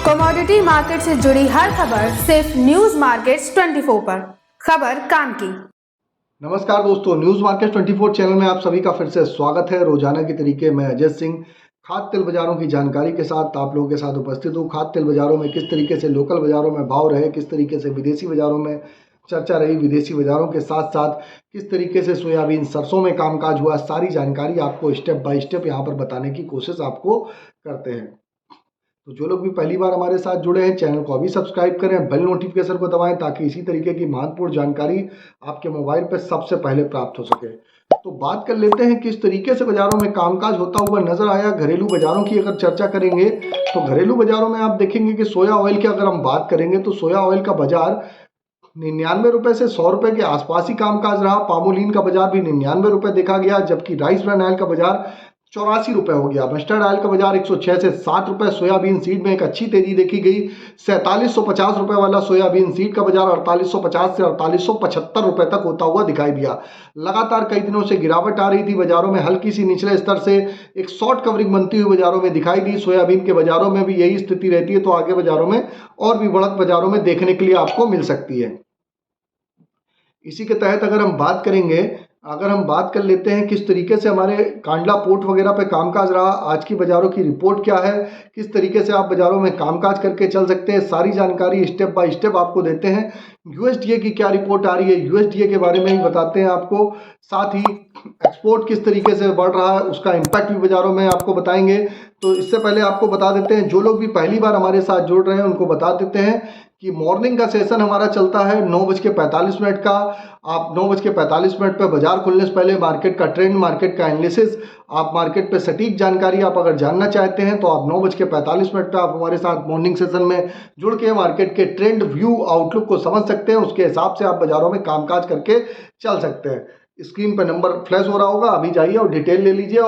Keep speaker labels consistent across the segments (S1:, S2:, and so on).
S1: Commodity market से जुड़ी हर खबर सिर्फ न्यूज मार्केट्स 24 पर। खबर काम की।
S2: नमस्कार दोस्तों, न्यूज मार्केट 24 चैनल में आप सभी का फिर से स्वागत है। रोजाना के तरीके मैं अजय सिंह खाद्य तेल बाजारों की जानकारी के साथ आप लोगों के साथ उपस्थित हूँ। खाद्य तेल बाजारों में किस तरीके से लोकल बाजारों में भाव रहे, किस तरीके से विदेशी बाजारों में चर्चा रही, विदेशी बाजारों के साथ साथ किस तरीके से सोयाबीन सरसों में कामकाज हुआ, सारी जानकारी आपको स्टेप बाय स्टेप यहाँ पर बताने की कोशिश आपको करते हैं। तो जो लोग भी पहली बार हमारे साथ जुड़े हैं, चैनल को अभी सब्सक्राइब करें, बेल नोटिफिकेशन को दबाएं ताकि इसी तरीके की महत्वपूर्ण जानकारी आपके मोबाइल पर सबसे पहले प्राप्त हो सके। तो बात कर लेते हैं किस तरीके से बाजारों में कामकाज होता हुआ नजर आया। घरेलू बाजारों की अगर चर्चा करेंगे तो घरेलू बाजारों में आप देखेंगे कि सोया ऑयल की अगर हम बात करेंगे तो सोया ऑयल का बाजार 99 रुपए से 100 रुपए के आसपास ही कामकाज रहा। पामोलिन का बाजार भी 99 रुपए देखा गया, जबकि राइस ब्रान ऑयल का बाजार 84 रुपए हो गया। मस्टर्ड ऑयल का बाजार 106 से 60 रुपए। सोयाबीन सीड में एक अच्छी तेजी देखी गई। 4750 रुपए वाला सोयाबीन सीड का बाजार 4850 से 4875 रुपए तक होता हुआ दिखाई दिया। लगातार कई दिनों से गिरावट आ रही थी बाजारों में, हल्की सी निचले स्तर से एक शॉर्ट कवरिंग बनती हुई बाजारों में दिखाई दी। सोयाबीन के बाजारों में भी यही स्थिति रहती है, तो आगे बाजारों में और भी बढ़त बाजारों में देखने के लिए आपको मिल सकती है। इसी के तहत अगर हम बात कर लेते हैं किस तरीके से हमारे कांडला पोर्ट वगैरह पे कामकाज रहा, आज की बाजारों की रिपोर्ट क्या है, किस तरीके से आप बाजारों में कामकाज करके चल सकते हैं, सारी जानकारी स्टेप बाय स्टेप आपको देते हैं। यूएसडीए की क्या रिपोर्ट आ रही है, यूएसडीए के बारे में ही बताते हैं आपको। साथ ही एक्सपोर्ट किस तरीके से बढ़ रहा है, उसका इम्पैक्ट भी बाजारों में आपको बताएंगे। तो इससे पहले आपको बता देते हैं, जो लोग भी पहली बार हमारे साथ जुड़ रहे हैं उनको बता देते हैं कि मॉर्निंग का सेशन हमारा चलता है 9:45 का। आप 9:45 पर बाजार खुलने से पहले मार्केट का ट्रेंड, मार्केट का एनालिसिस, आप मार्केट पे सटीक जानकारी आप अगर जानना चाहते हैं तो आप 9:45 पर आप हमारे साथ मॉर्निंग सेशन में जुड़ के मार्केट के ट्रेंड, व्यू, आउटलुक को समझ सकते हैं। उसके हिसाब से आप बाजारों में कामकाज करके चल सकते हैं। स्क्रीन पर नंबर फ्लैश हो रहा होगा, अभी जाइए और डिटेल ले लीजिए।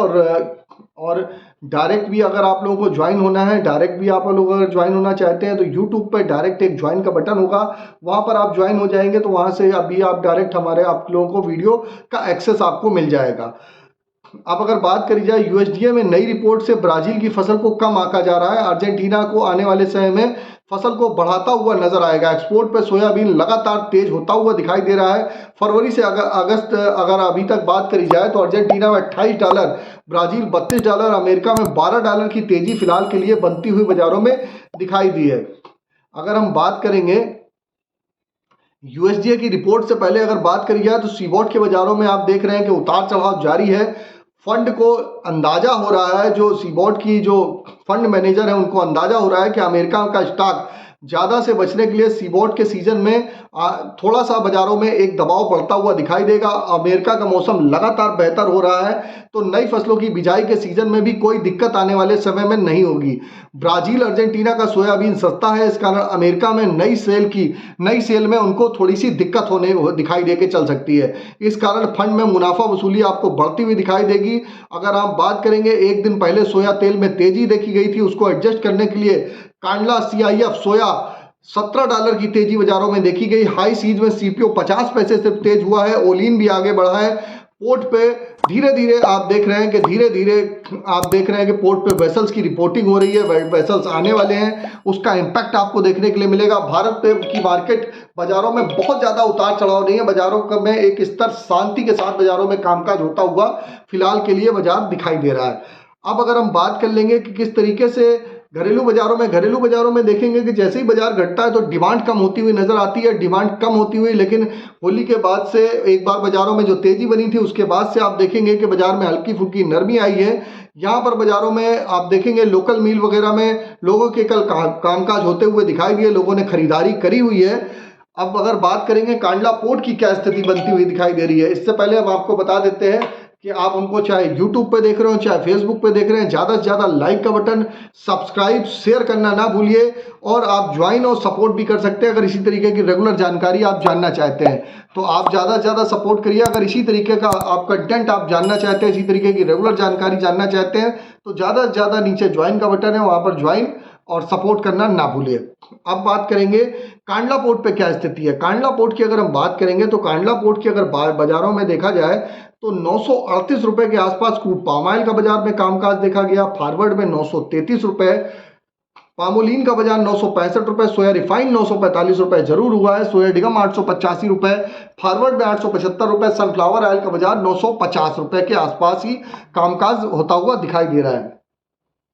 S2: और डायरेक्ट भी अगर आप लोगों को ज्वाइन होना है, डायरेक्ट भी आप लोग अगर ज्वाइन होना चाहते हैं तो यूट्यूब पर डायरेक्ट एक ज्वाइन का बटन होगा, वहां पर आप ज्वाइन हो जाएंगे तो वहां से अभी आप डायरेक्ट आप लोगों को वीडियो का एक्सेस आपको मिल जाएगा। अब अगर बात करी जाए यूएसडीए में नई रिपोर्ट से ब्राजील की फसल को कम आंका जा रहा है। अर्जेंटीना को आने वाले समय में फसल को बढ़ाता हुआ नजर आएगा। एक्सपोर्ट पे सोयाबीन लगातार तेज होता हुआ दिखाई दे रहा है। फरवरी से अगस्त अगर अभी तक बात करी जाए तो अर्जेंटीना में $28, ब्राजील $32, अमेरिका में $12 की तेजी फिलहाल के लिए बनती हुई बाजारों में दिखाई दी है। अगर हम बात करेंगे यूएसडीए की रिपोर्ट से पहले अगर बात करी जाए तो सीबॉट के बाजारों में आप देख रहे हैं कि उतार चढ़ाव जारी है। फंड को अंदाजा हो रहा है, जो सीबॉट की जो फंड मैनेजर है उनको अंदाजा हो रहा है कि अमेरिका का स्टॉक ज़्यादा से बचने के लिए सीबॉट के सीजन में थोड़ा सा बाजारों में एक दबाव बढ़ता हुआ दिखाई देगा। अमेरिका का मौसम लगातार बेहतर हो रहा है तो नई फसलों की बिजाई के सीजन में भी कोई दिक्कत आने वाले समय में नहीं होगी। ब्राजील, अर्जेंटीना का सोयाबीन सस्ता है, इस कारण अमेरिका में नई सेल में उनको थोड़ी सी दिक्कत होने दिखाई दे के चल सकती है। इस कारण फंड में मुनाफा वसूली आपको बढ़ती हुई दिखाई देगी। अगर आप बात करेंगे, एक दिन पहले सोया तेल में तेजी देखी गई थी, उसको एडजस्ट करने के लिए कांडला सीआईएफ सोया $17 की तेजी बाजारों में देखी गई। हाई सीज में सीपीओ 50 पैसे से तेज हुआ है। ओलिन भी आगे बढ़ा है। पोर्ट पे धीरे धीरे आप देख रहे हैं कि पोर्ट पे वेसल्स की रिपोर्टिंग हो रही है, वेसल्स आने वाले हैं, उसका इम्पैक्ट आपको देखने के लिए मिलेगा। भारत की मार्केट बाजारों में बहुत ज़्यादा उतार चढ़ाव नहीं है, बाजारों में एक स्तर शांति के साथ बाजारों में कामकाज होता हुआ फिलहाल के लिए बाजार दिखाई दे रहा है। अब अगर हम बात कर लेंगे कि किस तरीके से घरेलू बाजारों में देखेंगे कि जैसे ही बाजार घटता है तो डिमांड कम होती हुई नजर आती है। डिमांड कम होती हुई, लेकिन होली के बाद से एक बार बाजारों में जो तेजी बनी थी उसके बाद से आप देखेंगे कि बाजार में हल्की फुल्की नरमी आई है। यहाँ पर बाजारों में आप देखेंगे लोकल मिल वगैरह में लोगों के कल कामकाज होते हुए दिखाई दिए, लोगों ने खरीदारी करी हुई है। अब अगर बात करेंगे कांडला पोर्ट की क्या स्थिति बनती हुई दिखाई दे रही है, इससे पहले हम आपको बता देते हैं कि आप हमको चाहे YouTube पे देख रहे हो चाहे Facebook पे देख रहे हैं, ज़्यादा से ज़्यादा लाइक का बटन, सब्सक्राइब, शेयर करना ना भूलिए। और आप ज्वाइन और सपोर्ट भी कर सकते हैं अगर इसी तरीके की रेगुलर जानकारी आप जानना चाहते हैं तो आप ज़्यादा से ज़्यादा सपोर्ट करिए। अगर इसी तरीके का आप कंटेंट आप जानना चाहते हैं, इसी तरीके की रेगुलर जानकारी जानना चाहते हैं तो ज़्यादा से ज़्यादा नीचे ज्वाइन का बटन है, वहाँ पर ज्वाइन और सपोर्ट करना ना भूलिए। अब बात करेंगे कांडला पोर्ट पे क्या स्थिति है। कांडला पोर्ट की अगर हम बात करेंगे तो कांडला पोर्ट की अगर बाजारों में देखा जाए तो 938 रुपए के आसपास क्रूड पाम ऑयल का बाजार में कामकाज देखा गया। फॉरवर्ड में 933 रुपए, पामोलीन का बाजार 965 रुपए, सोया रिफाइंड 945 रुपए जरूर हुआ है, सोया डिगम 885 रुपए, फॉरवर्ड में 875 रुपए, सनफ्लावर ऑयल का बाजार 950 रुपए के आसपास ही कामकाज होता हुआ दिखाई दे रहा है।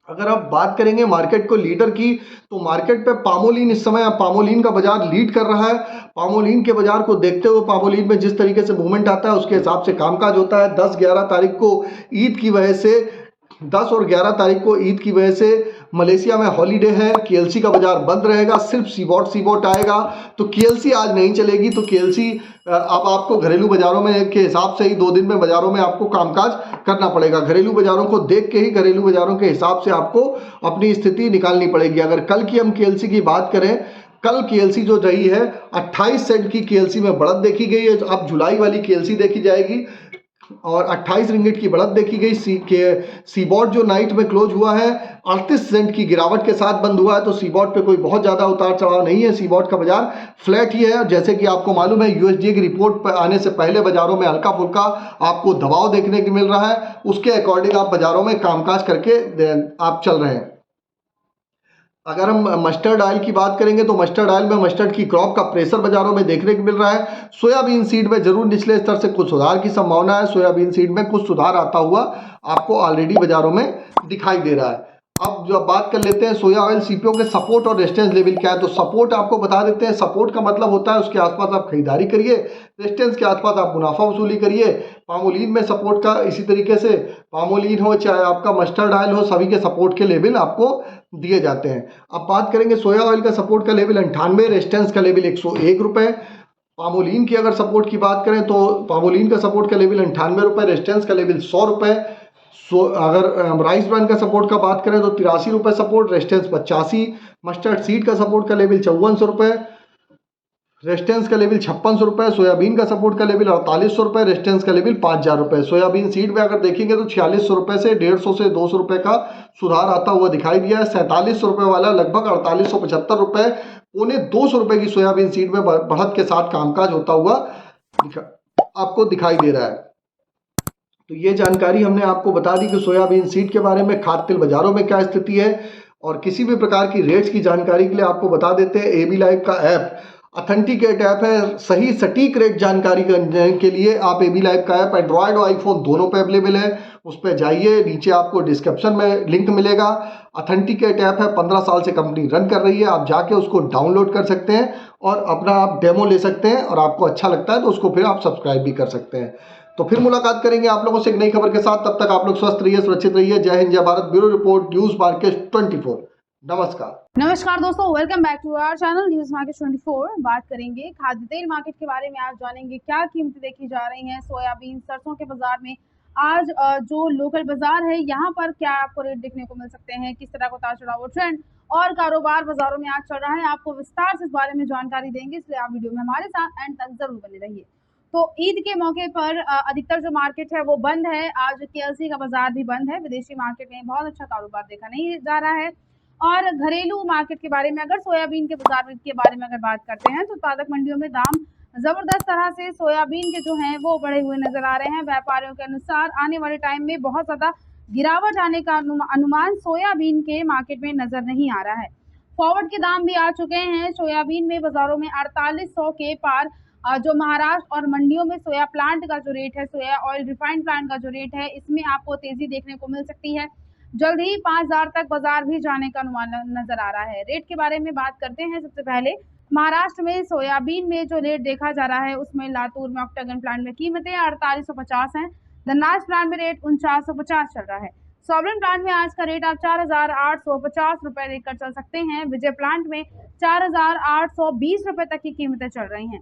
S2: अगर आप बात करेंगे मार्केट को लीडर की, तो मार्केट पे पामोलीन इस समय पामोलीन का बाजार लीड कर रहा है। पामोलीन के बाजार को देखते हुए पामोलीन में जिस तरीके से मूवमेंट आता है उसके हिसाब से कामकाज होता है। 10-11 तारीख को ईद की वजह से 10 और 11 तारीख को ईद की वजह से मलेशिया में हॉलीडे है, केएलसी का बाजार बंद रहेगा, सिर्फ सीबॉट आएगा। तो केएलसी आज नहीं चलेगी, तो केएलसी अब आपको घरेलू बाजारों में के हिसाब से ही 2 दिन में बाजारों में आपको कामकाज करना पड़ेगा। घरेलू बाजारों को देख के ही घरेलू बाजारों के हिसाब से आपको अपनी स्थिति निकालनी पड़ेगी। अगर कल की हम केएलसी की बात करें, कल केएलसी जो रही है 28 सेंट की केएलसी में बढ़त देखी गई है। अब जुलाई वाली केएलसी देखी जाएगी और 28 रिंगिट की बढ़त देखी गई। सीबॉट जो नाइट में क्लोज हुआ है 38 सेंट की गिरावट के साथ बंद हुआ है, तो सीबॉट पे कोई बहुत ज़्यादा उतार चढ़ाव नहीं है, सीबॉट का बाजार फ्लैट ही है। जैसे कि आपको मालूम है यूएसडीए की रिपोर्ट पर आने से पहले बाजारों में हल्का फुल्का आपको दबाव देखने को मिल रहा है, उसके अकॉर्डिंग आप बाजारों में कामकाज करके आप चल रहे हैं। अगर हम मस्टर्ड ऑयल की बात करेंगे तो मस्टर्ड ऑयल में मस्टर्ड की क्रॉप का प्रेशर बाजारों में देखने को मिल रहा है। सोयाबीन सीड में जरूर निचले स्तर से कुछ सुधार की संभावना है, सोयाबीन सीड में कुछ सुधार आता हुआ आपको ऑलरेडी बाजारों में दिखाई दे रहा है। अब जो बात कर लेते हैं सोया ऑयल सीपीओ के सपोर्ट और रेजिस्टेंस लेवल क्या है, तो सपोर्ट आपको बता देते हैं। सपोर्ट का मतलब होता है उसके आसपास आप खरीदारी करिए, रेजिस्टेंस के आसपास आप मुनाफा वसूली करिए। पामोलीन में सपोर्ट का इसी तरीके से, पामोलीन हो चाहे आपका मस्टर्ड ऑयल हो, सभी के सपोर्ट के लेवल आपको दिए जाते हैं। अब बात करेंगे सोया ऑयल का सपोर्ट का लेवल 98, रेजिस्टेंस का लेवल 101 रुपए। पामोलीन की अगर सपोर्ट की बात करें तो पामोलीन का सपोर्ट का लेवल 98 रुपए, रेजिस्टेंस का लेवल 100 रुपए। अगर राइस ब्रांड का सपोर्ट का बात करें तो 83 रुपए सपोर्ट, रेजिस्टेंस 85। मस्टर्ड सीड का सपोर्ट का लेवल 5400 रुपए, रेजिस्टेंस का लेवल 5600 रुपए। सोयाबीन का सपोर्ट का लेवल 4800 रुपए, रेजिस्टेंस का लेवल 5000 रुपए। सोयाबीन सीड में अगर देखेंगे तो 4600 रुपए से 150 से 200 रुपए का सुधार आता हुआ दिखाई दिया है। 4700 रुपए वाला लगभग 4875 रुपए, 250 रुपए की सोयाबीन सीड में बढ़त के साथ कामकाज होता हुआ आपको दिखाई दे रहा है। तो ये जानकारी हमने आपको बता दी कि सोयाबीन सीड के बारे में, खाद्य तेल बाजारों में क्या स्थिति है, और किसी भी प्रकार की रेट्स की जानकारी के लिए आपको बता देते हैं एबी लाइव का ऐप ऑथेंटिकेट ऐप है। सही सटीक रेट जानकारी करने के लिए आप एबी लाइव का ऐप एंड्रॉयड और आईफोन दोनों पे अवेलेबल है, उस पर जाइए, नीचे आपको डिस्क्रिप्शन में लिंक मिलेगा। ऑथेंटिकेट ऐप है, 15 साल से कंपनी रन कर रही है, आप जाके उसको डाउनलोड कर सकते हैं और अपना आप डेमो ले सकते हैं, और आपको अच्छा लगता है तो उसको फिर आप सब्सक्राइब भी कर सकते हैं। तो फिर मुलाकात करेंगे आप लोगों से एक नई खबर के साथ, तब तक आप लोग स्वस्थ रहिए, सुरक्षित रहिए। जय हिंद, जय Bharat. Bureau report, news market 24।
S1: नमस्कार दोस्तों, welcome back to our channel news market 24। बात करेंगे खाद्य तेल मार्केट के बारे में। आज जानेंगे क्या कीमतें देखी जा रही हैं सोयाबीन सरसों के बाजार में। आज जो लोकल बाजार है यहाँ पर क्या आपको रेट देखने को मिल सकते हैं, किस तरह का उतार चढ़ाव ट्रेंड और कारोबार बाजारों में आज चल रहा है, आपको विस्तार से इस बारे में जानकारी देंगे, इसलिए आप वीडियो में हमारे साथ एंड तक जरूर बने रहिए। तो ईद के मौके पर अधिकतर जो मार्केट है वो बंद है। आज केएलसी का बाजार भी बंद है। विदेशी मार्केट में बहुत अच्छा कारोबार देखा नहीं जा रहा है। और घरेलू मार्केट के बारे में, अगर सोयाबीन के बाजार के बारे में अगर बात करते हैं तो उत्पादक मंडियों में दाम जबरदस्त तरह से सोयाबीन के जो हैं वो बढ़े हुए नजर आ रहे हैं। व्यापारियों के अनुसार आने वाले टाइम में बहुत ज्यादा गिरावट आने का अनुमान सोयाबीन के मार्केट में नजर नहीं आ रहा है। फॉरवर्ड के दाम भी आ चुके हैं सोयाबीन में बाजारों में 4800 के पार। जो महाराष्ट्र और मंडियों में सोया प्लांट का जो रेट है, सोया ऑयल रिफाइंड प्लांट का जो रेट है, इसमें आपको तेजी देखने को मिल सकती है। जल्द ही 5000 तक बाजार भी जाने का अनुमान नजर आ रहा है। रेट के बारे में बात करते हैं। सबसे पहले महाराष्ट्र में सोयाबीन में जो रेट देखा जा रहा है उसमें लातूर में ऑक्टागन प्लांट में कीमतें 4850 हैं। धनराज प्लांट में रेट 4950 चल रहा है। सॉवरेन प्लांट में आज का रेट आप 4850 रुपए देखकर चल सकते हैं। विजय प्लांट में 4820 रुपए तक की कीमतें चल रही हैं।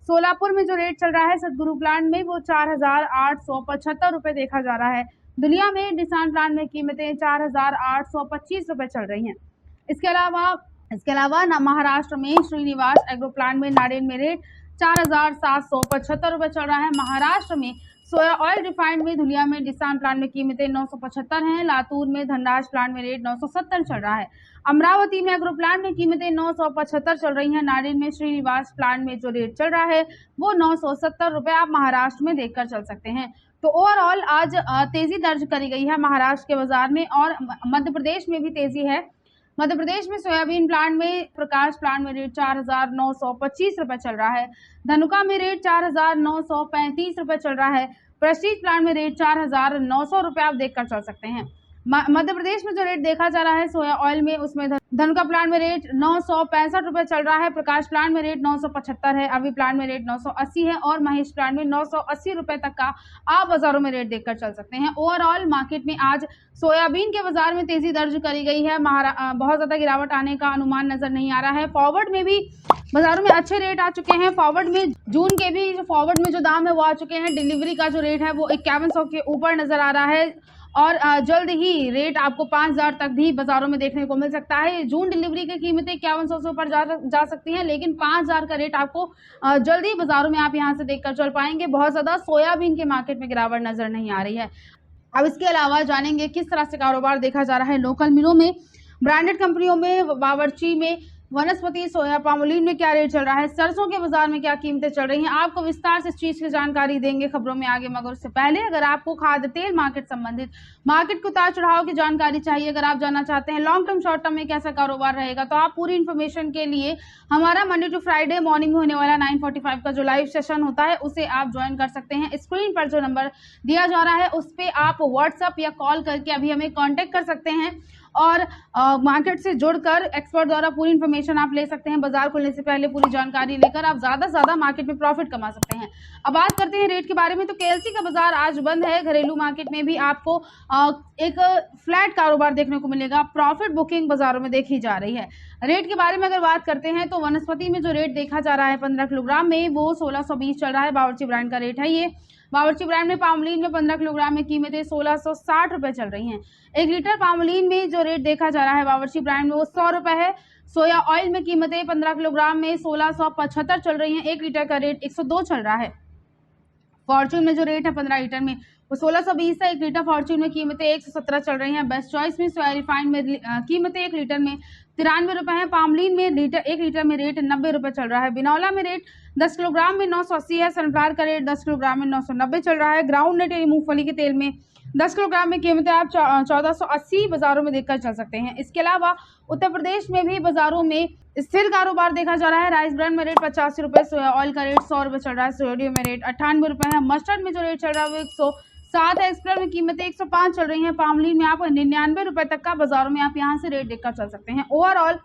S1: सोलापुर में जो रेट चल रहा है सदगुरु प्लांट में वो 4875 रुपए देखा जा रहा है। दुलिया में निशान प्लांट में कीमतें 4825 रुपए चल रही हैं। इसके अलावा महाराष्ट्र में श्रीनिवास एग्रो प्लांट में नाडेन में रेट 4775 रुपए चल रहा है। महाराष्ट्र में सोया ऑयल रिफाइंड में धुलिया में निशान प्लांट में कीमतें 975 हैं। लातूर में धनराज प्लांट में रेट 970 चल रहा है। अमरावती में एग्रो प्लांट में कीमतें 975 चल रही हैं। नाडेन में श्रीनिवास प्लांट में जो रेट चल रहा है वो 970 रुपए आप महाराष्ट्र में देखकर चल सकते हैं। तो ओवरऑल आज तेजी दर्ज करी गई है महाराष्ट्र के बाजार में, और मध्य प्रदेश में भी तेजी है। मध्य प्रदेश में सोयाबीन प्लांट में प्रकाश प्लांट में रेट 4,925 रुपए चल रहा है। धनुका में रेट 4,935 रुपए चल रहा है। प्रेस्टीज प्लांट में रेट 4,900 रुपए आप देखकर चल सकते हैं। मध्य प्रदेश में जो रेट देखा जा रहा है सोया ऑयल में, उसमें धनुका प्लांट में रेट 965 रुपए चल रहा है। प्रकाश प्लांट में रेट 975 है। अभी प्लांट में रेट 980 है और महेश प्लांट में 980 रुपए तक का आप बाजारों में रेट देखकर चल सकते हैं। ओवरऑल मार्केट में आज सोयाबीन के बाजार में तेजी दर्ज करी गई है। बहुत ज्यादा गिरावट आने का अनुमान नजर नहीं आ रहा है। फॉरवर्ड में भी बाजारों में अच्छे रेट आ चुके हैं। फॉरवर्ड में जून के भी जो फॉरवर्ड में जो दाम है वो आ चुके हैं। डिलीवरी का जो रेट है वो 5100 के ऊपर नजर आ रहा है और जल्द ही रेट आपको 5000 तक भी बाजारों में देखने को मिल सकता है। जून डिलीवरी की कीमतें 5100 से ऊपर जा सकती हैं, लेकिन 5000 का रेट आपको जल्दी बाजारों में आप यहां से देखकर चल पाएंगे। बहुत ज्यादा सोयाबीन के मार्केट में गिरावट नजर नहीं आ रही है। अब इसके अलावा जानेंगे किस तरह से कारोबार देखा जा रहा है लोकल मिलों में, ब्रांडेड कंपनियों में, बावर्ची में, वनस्पति, सोया, पामोलिन में क्या रेट चल रहा है, सरसों के बाजार में क्या कीमतें चल रही हैं। आपको विस्तार से इस चीज की जानकारी देंगे खबरों में आगे। मगर उससे पहले अगर आपको खाद्य तेल मार्केट संबंधित मार्केट के उतार चढ़ाव की जानकारी चाहिए, अगर आप जानना चाहते हैं लॉन्ग टर्म शॉर्ट टर्म में कैसा कारोबार रहेगा, तो आप पूरी इन्फॉर्मेशन के लिए हमारा मंडे टू फ्राइडे मॉर्निंग में होने वाला 9:45 का जो लाइव सेशन होता है उसे आप ज्वाइन कर सकते हैं। स्क्रीन पर जो नंबर दिया जा रहा है उस पर आप व्हाट्सएप या कॉल करके अभी हमें कॉन्टेक्ट कर सकते हैं और मार्केट से जुड़कर एक्सपर्ट द्वारा पूरी इन्फॉर्मेशन आप ले सकते हैं। बाजार खुलने से पहले पूरी जानकारी लेकर आप ज्यादा से ज्यादा मार्केट में प्रॉफिट कमा सकते हैं। अब बात करते हैं रेट के बारे में, तो केएलसी का बाजार आज बंद है। घरेलू मार्केट में भी आपको एक फ्लैट कारोबार देखने को मिलेगा। प्रॉफिट बुकिंग बाजारों में देखी जा रही है। रेट के बारे में अगर बात करते हैं तो वनस्पति में जो रेट देखा जा रहा है 15 किलोग्राम में वो 1620 चल रहा है। बावर्ची ब्रांड का रेट है ये। बावर्ची ब्रांड में पामोलिन में 15 किलोग्राम में कीमतें 1660 रुपए चल रही हैं। 1 लीटर पामोलिन में जो रेट देखा जा रहा है बावर्ची ब्रांड में वो 100 रुपए है। सोया ऑयल में कीमतें 15 किलोग्राम में 1675 चल रही हैं। 1 लीटर का रेट 102 चल रहा है। फॉर्च्यून में जो रेट है 15 लीटर में वो 1620 है। 1 लीटर फॉर्च्यून में कीमतें 117 चल रही हैं। बेस्ट चॉइस में सोया रिफाइंड में कीमतें 1 लीटर में 93 रुपए है। पामोलिन में 1 लीटर में रेट 90 रुपए चल रहा है। बिनौला में रेट 10 किलोग्राम में 980 है। सनफ्लावर का रेट 10 किलोग्राम में 990 चल रहा है। ग्राउंड नट यानी मूंगफली के तेल में 10 किलोग्राम में कीमतें आप 1480 बाजारों में देखकर चल सकते हैं। इसके अलावा उत्तर प्रदेश में भी बाजारों में स्थिर कारोबार देखा जा रहा है। राइस ब्रांड में रेट 85 रुपए, सोया ऑयल का रेट 100 रुपए चल रहा है। सोडियम में रेट 98 रुपए है। मस्टर्ड में जो रेट चल रहा है वो 107 है। एक्सप्रेस में कीमतें 105 चल रही हैं। पामोलिन में आप 99 रुपए तक का बाजारों में आप यहाँ से रेट देखकर चल सकते हैं। ओवरऑल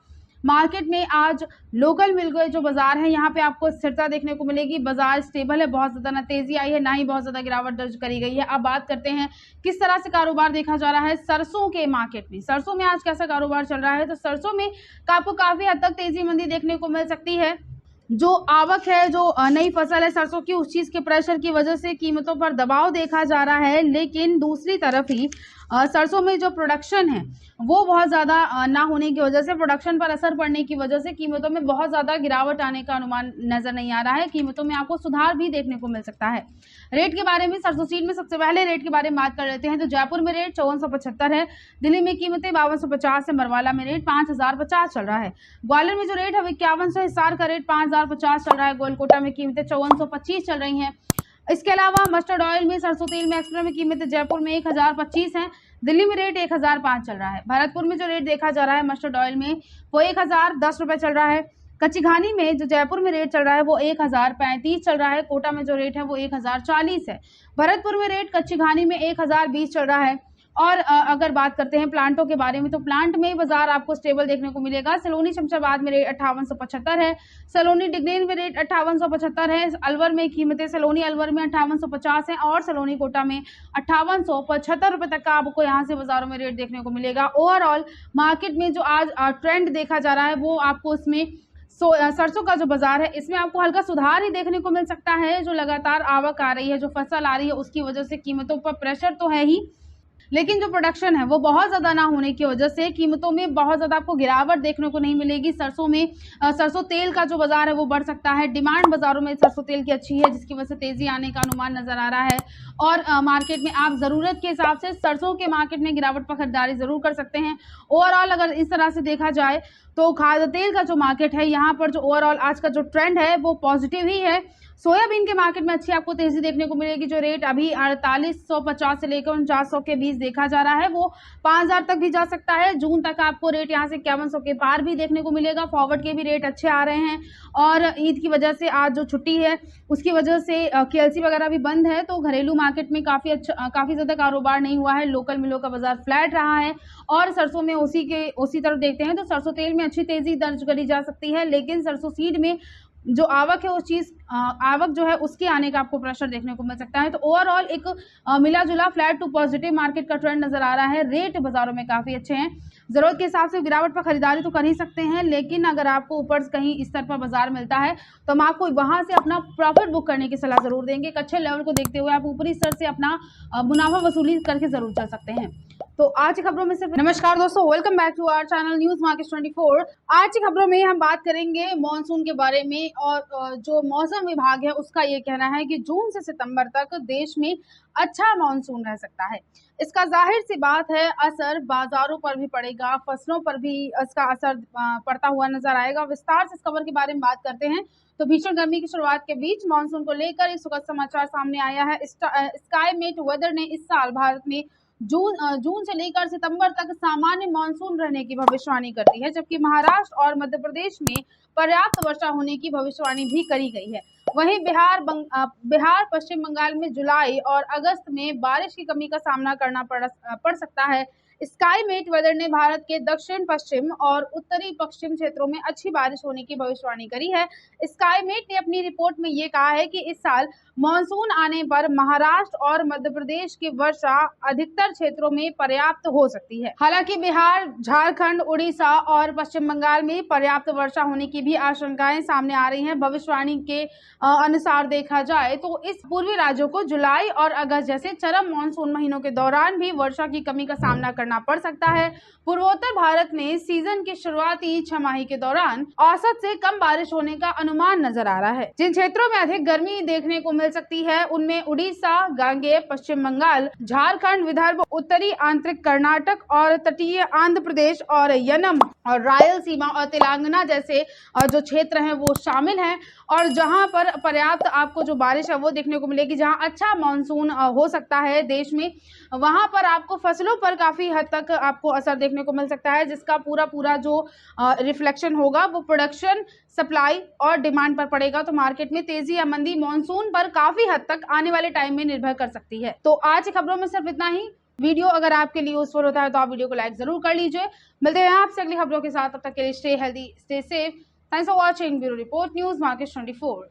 S1: मार्केट में आज लोकल मिल गए जो बाजार है यहाँ पे आपको स्थिरता देखने को मिलेगी। बाजार स्टेबल है, बहुत ज्यादा ना तेजी आई है ना ही बहुत ज्यादा गिरावट दर्ज करी गई है। अब बात करते हैं किस तरह से कारोबार देखा जा रहा है सरसों के मार्केट में। सरसों में आज कैसा कारोबार चल रहा है, तो सरसों में आपको काफी हद तक तेजी मंदी देखने को मिल सकती है। जो आवक है, जो नई फसल है सरसों की, उस चीज के प्रेशर की वजह से कीमतों पर दबाव देखा जा रहा है। लेकिन दूसरी तरफ ही सरसों में जो प्रोडक्शन है वो बहुत ज़्यादा ना होने की वजह से, प्रोडक्शन पर असर पड़ने की वजह से कीमतों में बहुत ज़्यादा गिरावट आने का अनुमान नजर नहीं आ रहा है। कीमतों में आपको सुधार भी देखने को मिल सकता है। रेट के बारे में सरसों सीड में सबसे पहले रेट के बारे में बात कर लेते हैं। तो जयपुर में रेट 5475 है। दिल्ली में कीमतें 5250 है। मरवाला में रेट 5050 चल रहा है। ग्वालियर में जो रेट है वो 5100, हिसार का रेट 5050 चल रहा है। गोलकोटा में कीमतें 5425 चल रही हैं। इसके अलावा मस्टर्ड ऑयल में, सरसों तेल में, एक्सप्रेस में कीमतें जयपुर में 1025 है। दिल्ली में रेट 1005 चल रहा है। भरतपुर में जो रेट देखा जा रहा है मस्टर्ड ऑयल में वो 1010 रुपए चल रहा है। कच्ची घानी में जो जयपुर में रेट चल रहा है वो 1035 चल रहा है। कोटा में जो रेट है वो 1040 है। भरतपुर में रेट कच्ची घानी में 1020 चल रहा है। और अगर बात करते हैं प्लांटों के बारे में, तो प्लांट में बाजार आपको स्टेबल देखने को मिलेगा। सलोनी शमशाबाद में रेट 5875 है। सलोनी डिग्नेन में रेट 5875 है। अलवर में कीमतें सलोनी अलवर में 5850 है और सलोनी कोटा में 5875 रुपए तक का आपको यहाँ से बाजारों में रेट देखने को मिलेगा। ओवरऑल मार्केट में जो आज ट्रेंड देखा जा रहा है वो आपको इसमें सरसों का जो बाजार है इसमें आपको हल्का सुधार ही देखने को मिल सकता है। जो लगातार आवक आ रही है, जो फसल आ रही है, उसकी वजह से कीमतों पर प्रेशर तो है ही, लेकिन जो प्रोडक्शन है वो बहुत ज़्यादा ना होने की वजह से कीमतों में बहुत ज़्यादा आपको गिरावट देखने को नहीं मिलेगी। सरसों में सरसों तेल का जो बाजार है वो बढ़ सकता है। डिमांड बाजारों में सरसों तेल की अच्छी है, जिसकी वजह से तेजी आने का अनुमान नजर आ रहा है। और मार्केट में आप ज़रूरत के हिसाब से सरसों के मार्केट में गिरावट पर खरीदारी ज़रूर कर सकते हैं। ओवरऑल अगर इस तरह से देखा जाए तो खाद्य तेल का जो मार्केट है यहाँ पर जो ओवरऑल आज का जो ट्रेंड है वो पॉजिटिव ही है। सोयाबीन के मार्केट में अच्छी आपको तेजी देखने को मिलेगी। जो रेट अभी 4850 से लेकर 4900 के बीच देखा जा रहा है वो 5000 तक भी जा सकता है। जून तक आपको रेट यहां से 5100 के पार भी देखने को मिलेगा। फॉरवर्ड के भी रेट अच्छे आ रहे हैं और ईद की वजह से आज जो छुट्टी है उसकी वजह से केएलसी वगैरह भी बंद है, तो घरेलू मार्केट में काफी ज्यादा कारोबार नहीं हुआ है। लोकल मिलों का बाजार फ्लैट रहा है और सरसों में उसी तरफ देखते हैं तो सरसों तेल में अच्छी तेजी दर्ज करी जा सकती है, लेकिन सरसों सीड में जो आवक है आवक जो है उसके आने का आपको प्रेशर देखने को मिल सकता है। तो ओवरऑल एक मिला जुला फ्लैट टू पॉजिटिव मार्केट का ट्रेंड नजर आ रहा है। रेट बाजारों में काफी अच्छे हैं। जरूरत के हिसाब से गिरावट पर खरीदारी तो कर ही सकते हैं, लेकिन अगर आपको ऊपर कहीं इस स्तर पर बाजार मिलता है तो हम आपको वहां से अपना प्रॉफिट बुक करने की सलाह जरूर देंगे। एक अच्छे लेवल को देखते हुए आप ऊपरी स्तर से अपना मुनाफा वसूली करके जरूर चल सकते हैं। तो आज की खबरों में सिर्फ नमस्कार दोस्तों, welcome back to our channel news market 24। आज की खबरों में हम बात करेंगे मॉनसून के बारे में और जो मौसम विभाग है उसका ये कहना है कि जून से सितंबर तक देश में अच्छा मॉनसून रह सकता है। इसका जाहिर सी बात है असर बाजारों पर भी पड़ेगा, फसलों पर भी इसका असर पड़ता हुआ नजर आएगा। विस्तार से इस खबर के बारे में बात करते हैं तो भीषण गर्मी की शुरुआत के बीच मॉनसून को लेकर इस सुखद समाचार सामने आया है। स्काईमेट वेदर ने इस साल भारत में जून से लेकर सितंबर तक सामान्य मॉनसून रहने की भविष्यवाणी करती है, जबकि महाराष्ट्र और मध्य प्रदेश में पर्याप्त वर्षा होने की भविष्यवाणी भी करी गई है। वहीं बिहार पश्चिम बंगाल में जुलाई और अगस्त में बारिश की कमी का सामना करना पड़ सकता है। स्काईमेट वेदर ने भारत के दक्षिण पश्चिम और उत्तरी पश्चिम क्षेत्रों में अच्छी बारिश होने की भविष्यवाणी करी है। स्काईमेट ने अपनी रिपोर्ट में ये कहा है कि इस साल मॉनसून आने पर महाराष्ट्र और मध्य प्रदेश की वर्षा अधिकतर क्षेत्रों में पर्याप्त हो सकती है। हालांकि बिहार, झारखंड, उड़ीसा और पश्चिम बंगाल में पर्याप्त वर्षा होने की भी आशंकाएं सामने आ रही हैं। भविष्यवाणी के अनुसार देखा जाए तो इस पूर्वी राज्यों को जुलाई और अगस्त जैसे चरम मॉनसून महीनों के दौरान भी वर्षा की कमी का सामना करना पड़ सकता है। पूर्वोत्तर भारत में सीजन की शुरुआती छमाही के दौरान औसत से कम बारिश होने का अनुमान नजर आ रहा है। जिन क्षेत्रों में अधिक गर्मी देखने को मिल सकती है उनमें उड़ीसा, गांगेय, पश्चिम बंगाल, झारखंड, विदर्भ, उत्तरी आंतरिक कर्नाटक और तटीय आंध्र प्रदेश और यनम और रायलसीमा और तेलंगाना जैसे जो क्षेत्र हैं वो शामिल हैं और जहां पर पर्याप्त आपको जो बारिश है वो देखने को मिलेगी, जहां अच्छा मानसून हो सकता है देश में, वहां पर आपको फसलों पर काफी हद तक आपको असर देखने को मिल सकता है, जिसका पूरा जो रिफ्लेक्शन होगा वो प्रोडक्शन, सप्लाई और डिमांड पर पड़ेगा। तो मार्केट में तेजी या मंदी मानसून पर काफी हद तक आने वाले टाइम में निर्भर कर सकती है। तो आज की खबरों में सिर्फ इतना ही। वीडियो अगर आपके लिए यूजफुल होता है तो आप वीडियो को लाइक जरूर कर लीजिए। मिलते हैं आपसे अगली खबरों के साथ, तब तक के लिए stay healthy, stay safe. Thanks for watching. Bureau report, news market 24।